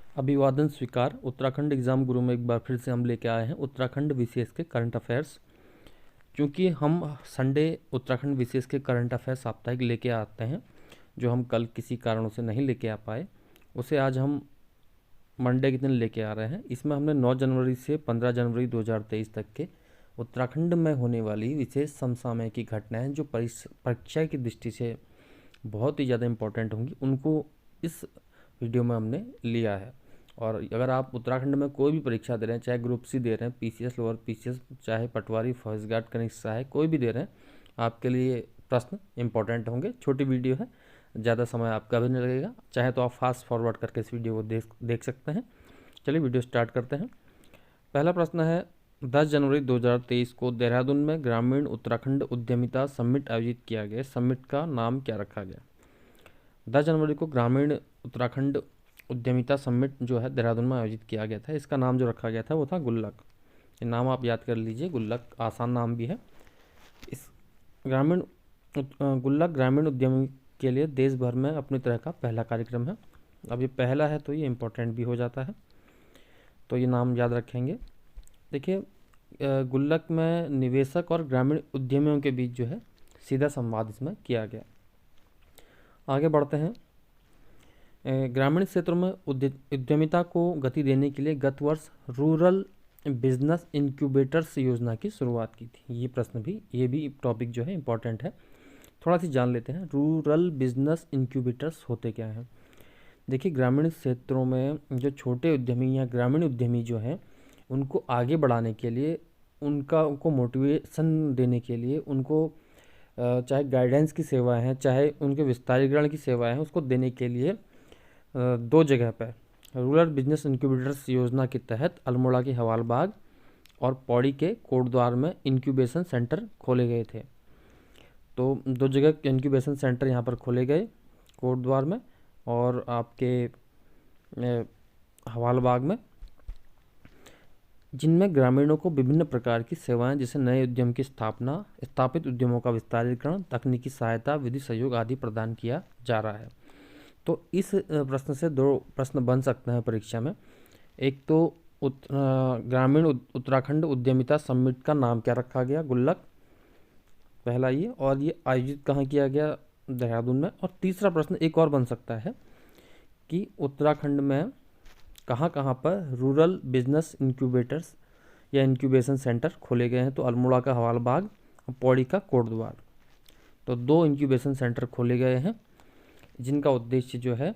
अभिवादन स्वीकार। उत्तराखंड एग्ज़ाम गुरु में एक बार फिर से हम लेके आए हैं उत्तराखंड वीसीएस के करंट अफेयर्स। क्योंकि हम संडे उत्तराखंड वीसीएस के करंट अफेयर्स साप्ताहिक लेके आते हैं, जो हम कल किसी कारणों से नहीं लेके आ पाए, उसे आज हम मंडे के दिन लेके आ रहे हैं। इसमें हमने 9 जनवरी से 15 जनवरी 2023 तक के उत्तराखंड में होने वाली विशेष समसामयिक घटनाएं जो परीक्षा की दृष्टि से बहुत ही ज़्यादा इम्पोर्टेंट होंगी, उनको इस वीडियो में हमने लिया है। और अगर आप उत्तराखंड में कोई भी परीक्षा दे रहे हैं, चाहे ग्रुप सी दे रहे हैं, पीसीएस, लोअर पीसीएस, चाहे पटवारी, फॉरेस्ट गार्ड, कनिष्ठ सहायक, कोई भी दे रहे हैं, आपके लिए प्रश्न इंपॉर्टेंट होंगे। छोटी वीडियो है, ज़्यादा समय आपका भी नहीं लगेगा। चाहे तो आप फास्ट फॉरवर्ड करके इस वीडियो को देख सकते हैं। चलिए वीडियो स्टार्ट करते हैं। पहला प्रश्न है, 10 जनवरी 2023 को देहरादून में ग्रामीण उत्तराखंड उद्यमिता समिट आयोजित किया गया। समिट का नाम क्या रखा गया? 10 जनवरी को ग्रामीण उत्तराखंड उद्यमिता समिट जो है देहरादून में आयोजित किया गया था। इसका नाम जो रखा गया था वो था गुल्लक। ये नाम आप याद कर लीजिए, गुल्लक आसान नाम भी है। इस गुल्लक ग्रामीण उद्यमी के लिए देश भर में अपनी तरह का पहला कार्यक्रम है। अब ये पहला है तो ये इम्पोर्टेंट भी हो जाता है, तो ये नाम याद रखेंगे। देखिए, गुल्लक में निवेशक और ग्रामीण उद्यमियों के बीच जो है सीधा संवाद इसमें किया गया। आगे बढ़ते हैं। ग्रामीण क्षेत्रों में उद्यमिता को गति देने के लिए गत वर्ष रूरल बिजनेस इंक्यूबेटर्स योजना की शुरुआत की थी। ये भी टॉपिक जो है इम्पॉर्टेंट है, थोड़ा सी जान लेते हैं। रूरल बिजनेस इंक्यूबेटर्स होते क्या हैं? देखिए, ग्रामीण क्षेत्रों में जो छोटे उद्यमी या ग्रामीण उद्यमी जो हैं, उनको आगे बढ़ाने के लिए, उनको मोटिवेशन देने के लिए, उनको चाहे गाइडेंस की सेवाएं हैं, चाहे उनके विस्तारीकरण की सेवाएं हैं, उसको देने के लिए 2 जगह पर रूरल बिजनेस इंक्यूबेटर्स योजना के तहत अल्मोड़ा के हवालबाग और पौड़ी के कोटद्वार में इंक्यूबेशन सेंटर खोले गए थे। तो 2 जगह इंक्यूबेशन सेंटर यहाँ पर खोले गए, कोटद्वार में और आपके हवालबाग में, जिनमें ग्रामीणों को विभिन्न प्रकार की सेवाएं जैसे नए उद्यम की स्थापना, स्थापित उद्यमों का विस्तारीकरण, तकनीकी सहायता, विधि सहयोग आदि प्रदान किया जा रहा है। तो इस प्रश्न से 2 प्रश्न बन सकते हैं परीक्षा में। एक तो ग्रामीण उत्तराखंड उद्यमिता समिट का नाम क्या रखा गया? गुल्लक, पहला ये। और ये आयोजित कहाँ किया गया? देहरादून में। और तीसरा प्रश्न एक और बन सकता है कि उत्तराखंड में कहाँ कहाँ पर रूरल बिजनेस इंक्यूबेटर्स या इंक्यूबेशन सेंटर खोले गए हैं? तो अल्मोड़ा का हवालबाग और पौड़ी का कोटद्वार। तो 2 इंक्यूबेशन सेंटर खोले गए हैं, जिनका उद्देश्य जो है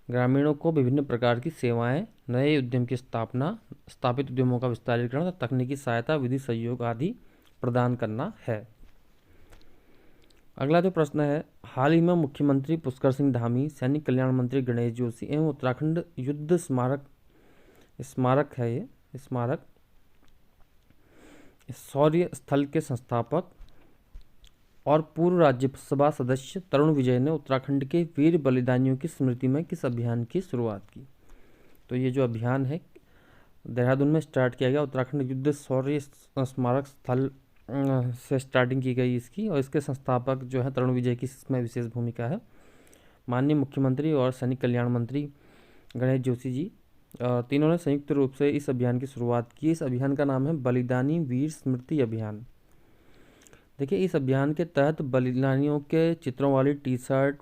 ग्रामीणों को विभिन्न प्रकार की सेवाएं, नए उद्यम की स्थापना, स्थापित उद्यमों का विस्तारीकरण, तकनीकी सहायता, विधि सहयोग आदि प्रदान करना है। अगला जो प्रश्न है, हाल ही में मुख्यमंत्री पुष्कर सिंह धामी, सैनिक कल्याण मंत्री गणेश जोशी एवं उत्तराखंड युद्ध स्मारक है ये स्मारक शौर्य स्थल के संस्थापक और पूर्व राज्यसभा सदस्य तरुण विजय ने उत्तराखंड के वीर बलिदानियों की स्मृति में किस अभियान की शुरुआत की? तो ये जो अभियान है देहरादून में स्टार्ट किया गया। उत्तराखंड युद्ध शौर्य स्मारक स्थल से स्टार्टिंग की गई इसकी, और इसके संस्थापक जो है तरुण विजय की इसमें विशेष भूमिका है। माननीय मुख्यमंत्री और सैनिक कल्याण मंत्री गणेश जोशी जी, तीनों ने संयुक्त रूप से इस अभियान की शुरुआत की। इस अभियान का नाम है बलिदानी वीर स्मृति अभियान। देखिए, इस अभियान के तहत बलिदानियों के चित्रों वाली T shirt,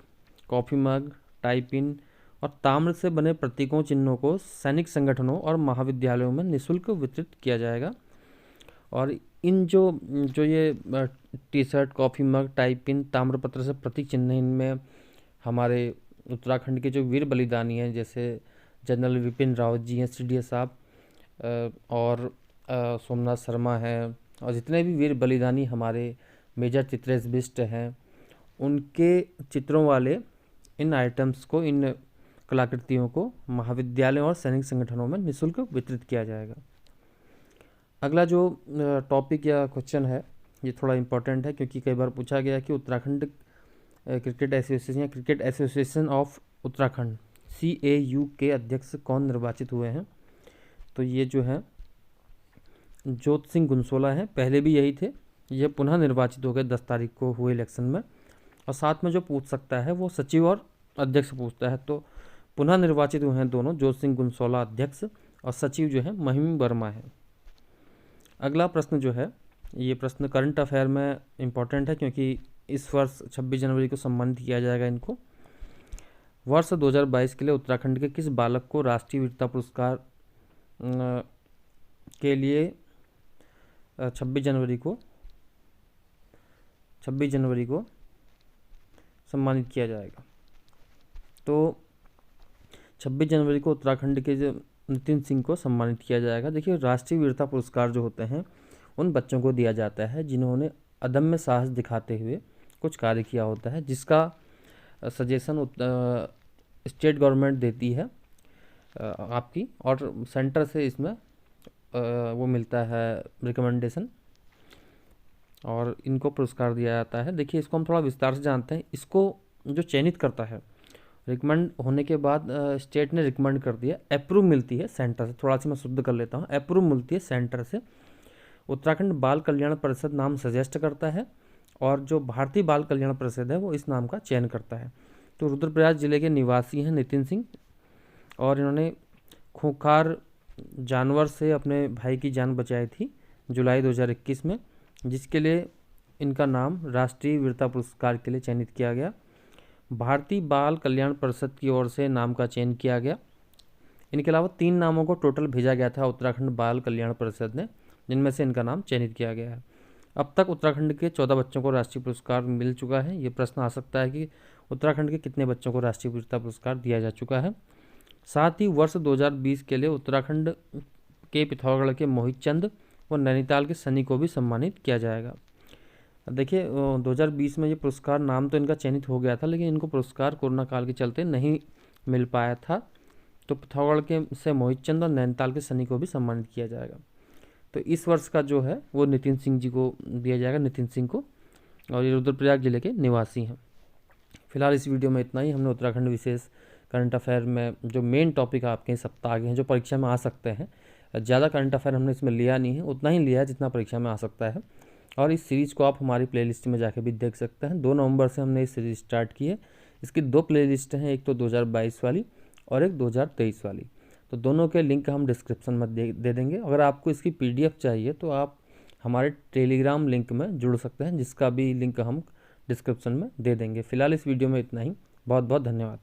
coffee mug, tie pin और ताम्र से बने प्रतीकों चिन्हों को सैनिक संगठनों और महाविद्यालयों में निःशुल्क वितरित किया जाएगा। और इन जो ये T shirt, coffee mug, tie pin, ताम्रपत्र से प्रतीक चिन्ह, इनमें हमारे उत्तराखंड के जो वीर बलिदानी हैं, जैसे जनरल विपिन रावत जी हैं, सीडीएस साहब, और सोमनाथ शर्मा हैं, और जितने भी वीर बलिदानी हमारे मेजर चित्रेश बिष्ट हैं, उनके चित्रों वाले इन आइटम्स को, इन कलाकृतियों को महाविद्यालयों और सैनिक संगठनों में निःशुल्क वितरित किया जाएगा। अगला जो टॉपिक या क्वेश्चन है, ये थोड़ा इम्पोर्टेंट है, क्योंकि कई बार पूछा गया कि उत्तराखंड क्रिकेट एसोसिएशन या cricket association of Uttarakhand CAU के अध्यक्ष कौन निर्वाचित हुए हैं? तो ये जो है जोत सिंह गुनसोला हैं, पहले भी यही थे, ये पुनः निर्वाचित हो गए 10 तारीख को हुए इलेक्शन में। और साथ में जो पूछ सकता है वो सचिव और अध्यक्ष पूछता है, तो पुनः निर्वाचित हुए हैं दोनों, जोत सिंह गुनसोला अध्यक्ष और सचिव जो है महिम वर्मा है। अगला प्रश्न जो है, ये प्रश्न करंट अफेयर में इम्पॉर्टेंट है क्योंकि इस वर्ष 26 जनवरी को सम्मानित किया जाएगा इनको। वर्ष 2022 के लिए उत्तराखंड के किस बालक को राष्ट्रीय वीरता पुरस्कार के लिए 26 जनवरी को सम्मानित किया जाएगा? तो 26 जनवरी को उत्तराखंड के जो नितिन सिंह को सम्मानित किया जाएगा। देखिए, राष्ट्रीय वीरता पुरस्कार जो होते हैं उन बच्चों को दिया जाता है जिन्होंने अदम्य साहस दिखाते हुए कुछ कार्य किया होता है, जिसका सजेशन स्टेट गवर्नमेंट देती है आपकी, और सेंटर से इसमें वो मिलता है रिकमेंडेशन, और इनको पुरस्कार दिया जाता है। देखिए, इसको हम थोड़ा विस्तार से जानते हैं। इसको जो चयनित करता है, रिकमेंड होने के बाद स्टेट ने रिकमेंड कर दिया, अप्रूव मिलती है सेंटर से, थोड़ा सा मैं शुद्ध कर लेता हूँ, अप्रूव मिलती है सेंटर से। उत्तराखंड बाल कल्याण परिषद नाम सजेस्ट करता है और जो भारतीय बाल कल्याण परिषद है वो इस नाम का चयन करता है। तो रुद्रप्रयाग जिले के निवासी हैं नितिन सिंह, और इन्होंने खूंखार जानवर से अपने भाई की जान बचाई थी जुलाई 2021 में, जिसके लिए इनका नाम राष्ट्रीय वीरता पुरस्कार के लिए चयनित किया गया। भारतीय बाल कल्याण परिषद की ओर से नाम का चयन किया गया। इनके अलावा 3 नामों को टोटल भेजा गया था उत्तराखंड बाल कल्याण परिषद ने, जिनमें से इनका नाम चयनित किया गया है। अब तक उत्तराखंड के 14 बच्चों को राष्ट्रीय पुरस्कार मिल चुका है। ये प्रश्न आ सकता है कि उत्तराखंड के कितने बच्चों को राष्ट्रीय वीरता पुरस्कार दिया जा चुका है। साथ ही वर्ष 2020 के लिए उत्तराखंड के पिथौरागढ़ के मोहित चंद व नैनीताल के सनी को भी सम्मानित किया जाएगा। देखिए, 2020 में ये पुरस्कार, नाम तो इनका चयनित हो गया था, लेकिन इनको पुरस्कार कोरोना काल के चलते नहीं मिल पाया था। तो पिथौरागढ़ के से मोहित चंद और नैनीताल के सनी को भी सम्मानित किया जाएगा। तो इस वर्ष का जो है वो नितिन सिंह जी को दिया जाएगा, नितिन सिंह को, और ये रुद्रप्रयाग जिले के निवासी हैं। फिलहाल इस वीडियो में इतना ही। हमने उत्तराखंड विशेष करंट अफेयर में जो मेन टॉपिक आपके सप्ताह के हैं, जो परीक्षा में आ सकते हैं, ज़्यादा करंट अफेयर हमने इसमें लिया नहीं है, उतना ही लिया है जितना परीक्षा में आ सकता है। और इस सीरीज़ को आप हमारी प्लेलिस्ट में जाके भी देख सकते हैं। 2 नवंबर से हमने इस सीरीज़ स्टार्ट की है। इसकी 2 प्लेलिस्ट हैं, एक तो 2022 वाली और एक 2023 वाली। तो दोनों के लिंक हम डिस्क्रिप्शन में दे देंगे। अगर आपको इसकी PDF चाहिए तो आप हमारे टेलीग्राम लिंक में जुड़ सकते हैं, जिसका भी लिंक हम डिस्क्रिप्शन में दे देंगे। फिलहाल इस वीडियो में इतना ही। बहुत बहुत धन्यवाद।